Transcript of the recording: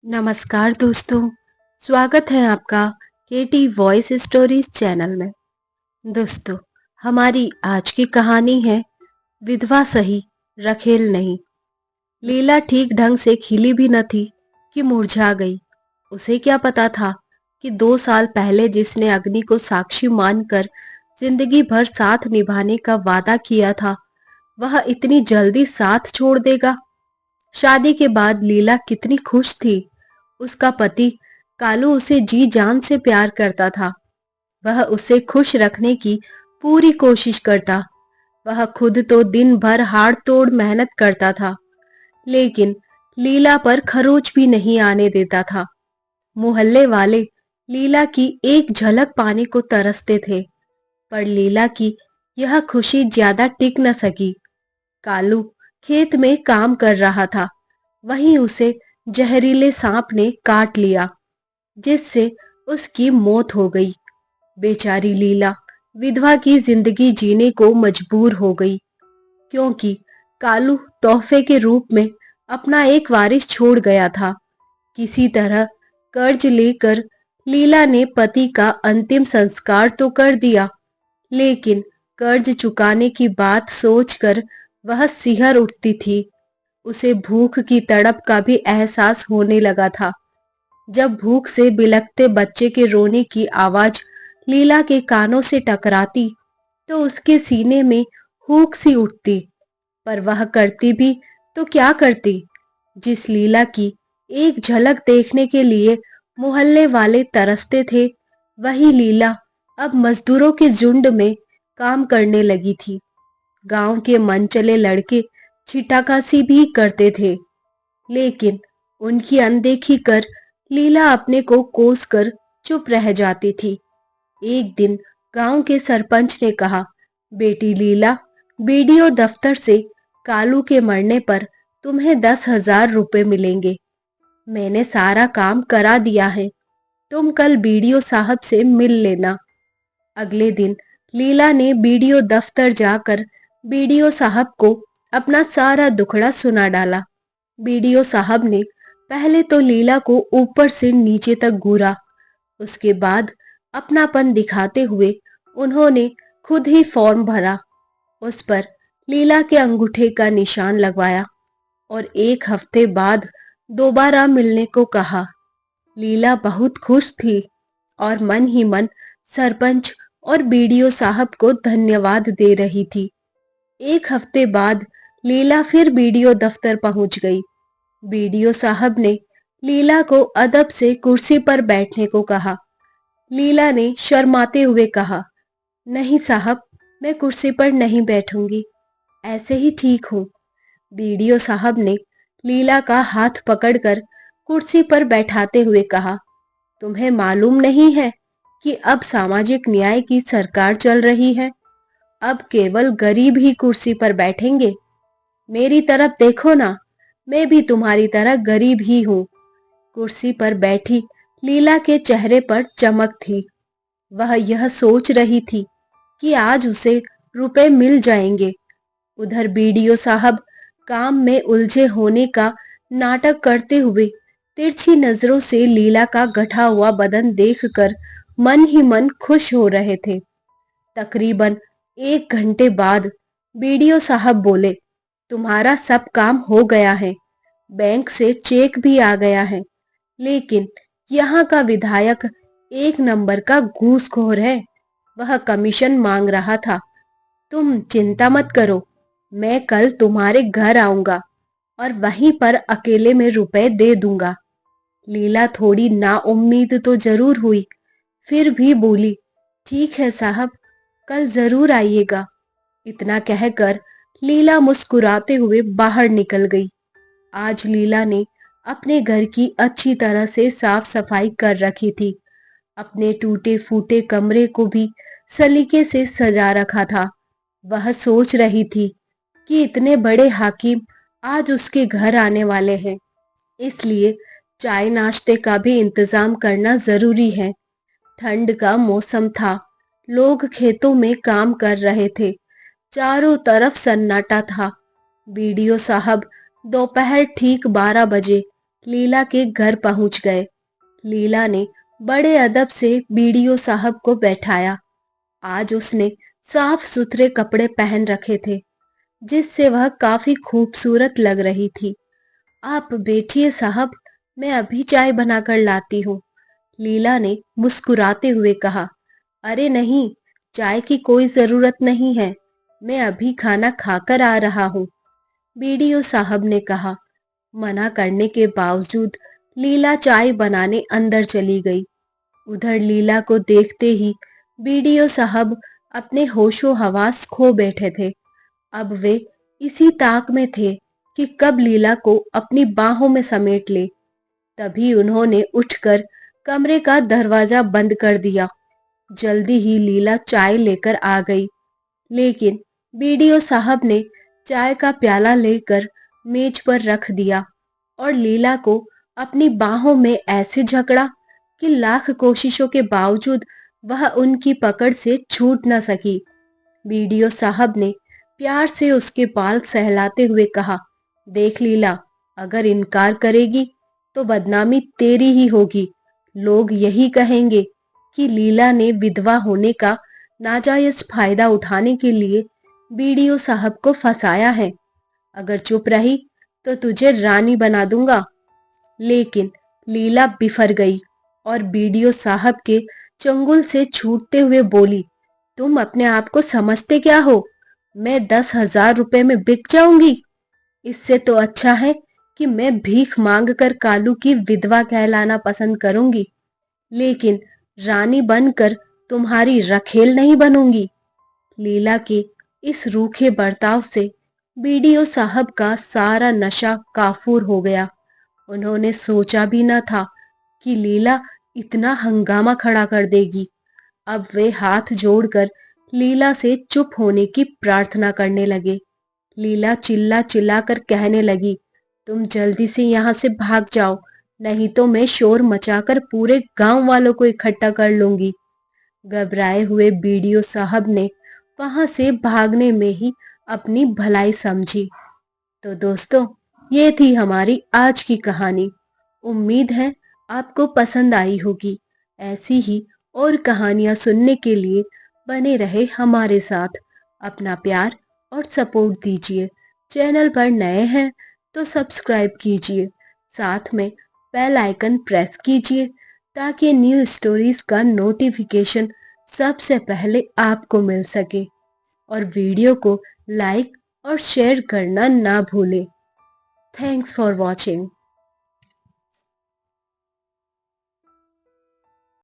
नमस्कार दोस्तों। स्वागत है आपका केटी वॉइस स्टोरीज चैनल में। दोस्तों, हमारी आज की कहानी है विधवा सही, रखेल नहीं। लीला ठीक ढंग से खिली भी न थी कि मुरझा गई। उसे क्या पता था कि 2 साल पहले जिसने अग्नि को साक्षी मानकर जिंदगी भर साथ निभाने का वादा किया था, वह इतनी जल्दी साथ छोड़ देगा। शादी के बाद लीला कितनी खुश थी। उसका पति कालू उसे जी जान से प्यार करता था। वह उसे खुश रखने की पूरी कोशिश करता। वह खुद तो दिन भर हाड़ तोड़ मेहनत करता था, लेकिन लीला पर खरोच भी नहीं आने देता था। मोहल्ले वाले लीला की एक झलक पाने को तरसते थे, पर लीला की यह खुशी ज्यादा टिक न सकी। कालू खेत में काम कर रहा था, वहीं उसे जहरीले सांप ने काट लिया, जिससे उसकी मौत हो गई। बेचारी लीला विधवा की जिंदगी जीने को मजबूर हो गई, क्योंकि कालू तोहफे के रूप में अपना एक वारिस छोड़ गया था। किसी तरह कर्ज लेकर लीला ने पति का अंतिम संस्कार तो कर दिया, लेकिन कर्ज चुकाने की बात सोचकर वह सिहर उठती थी। उसे भूख की तड़प का भी एहसास होने लगा था। जब भूख से बिलखते बच्चे के रोने की आवाज लीला के कानों से टकराती, तो उसके सीने में हुक सी उठती। पर वह करती भी तो क्या करती। जिस लीला की एक झलक देखने के लिए मोहल्ले वाले तरसते थे, वही लीला अब मजदूरों के झुंड में काम करने लगी थी। गांव के मनचले लड़के छिटाकासी भी करते थे, लेकिन उनकी अनदेखी कर लीला अपने को कोस कर चुप रह जाती थी। एक दिन गांव के सरपंच ने कहा, बेटी लीला, बीडीओ दफ्तर से कालू के मरने पर तुम्हें 10,000 रुपए मिलेंगे। मैंने सारा काम करा दिया है, तुम कल बीडीओ साहब से मिल लेना। अगले दिन लीला ने बीडीओ दफ्तर जाकर बीडीओ साहब को अपना सारा दुखड़ा सुना डाला। बीडीओ साहब ने पहले तो लीला को ऊपर से नीचे तक घूरा। उसके बाद अपनापन दिखाते हुए उन्होंने खुद ही फॉर्म भरा, उस पर लीला के अंगूठे का निशान लगवाया और 1 हफ्ते बाद दोबारा मिलने को कहा। लीला बहुत खुश थी और मन ही मन सरपंच और बीडीओ साहब को धन्यवाद दे रही थी। 1 हफ्ते बाद लीला फिर बीडीओ दफ्तर पहुंच गई। बीडीओ साहब ने लीला को अदब से कुर्सी पर बैठने को कहा। लीला ने शर्माते हुए कहा, नहीं साहब, मैं कुर्सी पर नहीं बैठूंगी, ऐसे ही ठीक हूँ। बीडीओ साहब ने लीला का हाथ पकड़कर कुर्सी पर बैठाते हुए कहा, तुम्हें मालूम नहीं है कि अब सामाजिक न्याय की सरकार चल रही है। अब केवल गरीब ही कुर्सी पर बैठेंगे। मेरी तरफ देखो ना, मैं भी तुम्हारी तरह गरीब ही हूँ। कुर्सी पर बैठी लीला के चेहरे पर चमक थी। वह यह सोच रही थी कि आज उसे रुपए मिल जाएंगे। उधर बीडीओ साहब काम में उलझे होने का नाटक करते हुए तिरछी नजरों से लीला का गठा हुआ बदन देखकर मन ही मन खुश हो रहे थे। तकरीबन 1 घंटे बाद बीडीओ साहब बोले, तुम्हारा सब काम हो गया है, बैंक से चेक भी आ गया है, लेकिन यहाँ का विधायक 1 नंबर का घूसखोर है। वह कमीशन मांग रहा था। तुम चिंता मत करो, मैं कल तुम्हारे घर आऊंगा और वहीं पर अकेले में रुपए दे दूंगा। लीला थोड़ी नाउम्मीद तो जरूर हुई, फिर भी बोली, ठीक है साहब, कल जरूर आइएगा। इतना कहकर लीला मुस्कुराते हुए बाहर निकल गई। आज लीला ने अपने घर की अच्छी तरह से साफ सफाई कर रखी थी। अपने टूटे फूटे कमरे को भी सलीके से सजा रखा था। वह सोच रही थी कि इतने बड़े हाकिम आज उसके घर आने वाले हैं, इसलिए चाय नाश्ते का भी इंतजाम करना जरूरी है। ठंड का मौसम था, लोग खेतों में काम कर रहे थे। चारों तरफ सन्नाटा था। बीडीओ साहब दोपहर ठीक 12 बजे लीला के घर पहुंच गए। लीला ने बड़े अदब से बीडीओ साहब को बैठाया। आज उसने साफ सुथरे कपड़े पहन रखे थे, जिससे वह काफी खूबसूरत लग रही थी। आप बैठिए साहब, मैं अभी चाय बनाकर लाती हूँ, लीला ने मुस्कुराते हुए कहा। अरे नहीं, चाय की कोई जरूरत नहीं है, मैं अभी खाना खाकर आ रहा हूँ, बीडीओ साहब ने कहा। मना करने के बावजूद लीला चाय बनाने अंदर चली गई। उधर लीला को देखते ही बीडीओ साहब अपने होशो हवास खो बैठे थे। अब वे इसी ताक में थे कि कब लीला को अपनी बाहों में समेट ले। तभी उन्होंने उठकर कमरे का दरवाजा बंद कर दिया। जल्दी ही लीला चाय लेकर आ गई, लेकिन बीडीओ साहब ने चाय का प्याला लेकर मेज पर रख दिया और लीला को अपनी बाहों में ऐसे जकड़ा कि लाख कोशिशों के बावजूद वह उनकी पकड़ से छूट न सकी। बीडीओ साहब ने प्यार से उसके बाल सहलाते हुए कहा, देख लीला, अगर इनकार करेगी तो बदनामी तेरी ही होगी। लोग यही कहेंगे कि लीला ने विधवा होने का नाजायज फायदा उठाने के लिए बीडीओ साहब को फंसाया है। अगर चुप रही तो तुझे रानी बना दूंगा। लेकिन लीला बिफर गई और बीडीओ साहब के चंगुल से छूटते हुए बोली, तुम अपने आप को समझते क्या हो? मैं 10,000 रुपए में बिक जाऊंगी। इससे तो अच्छा है कि मैं भीख मांग कर कालू की विधवा कहलाना पसंद करूंगी, लेकिन रानी बनकर तुम्हारी रखेल नहीं बनूंगी। लीला के इस रूखे बर्ताव से बीडीओ साहब का सारा नशा काफूर हो गया। उन्होंने सोचा भी न था कि लीला इतना हंगामा खड़ा कर देगी। अब वे हाथ जोड़कर लीला से चुप होने की प्रार्थना करने लगे। लीला चिल्ला चिल्ला कर कहने लगी, तुम जल्दी से यहाँ से भाग जाओ, नहीं तो मैं शोर मचाकर पूरे गांव वालों को इकट्ठा कर लूंगी। घबराए हुए बीडीओ साहब ने वहां से भागने में ही अपनी भलाई समझी। तो दोस्तों, ये थी हमारी आज की कहानी। उम्मीद है आपको पसंद आई होगी। ऐसी ही और कहानियां सुनने के लिए बने रहे हमारे साथ। अपना प्यार और सपोर्ट दीजिए। चैनल पर नए हैं तो सब्सक्राइब कीजिए, साथ में बेल आइकन प्रेस कीजिए ताकि न्यू स्टोरीज का नोटिफिकेशन सबसे पहले आपको मिल सके। और वीडियो को लाइक और शेयर करना ना भूलें। Thanks for watching.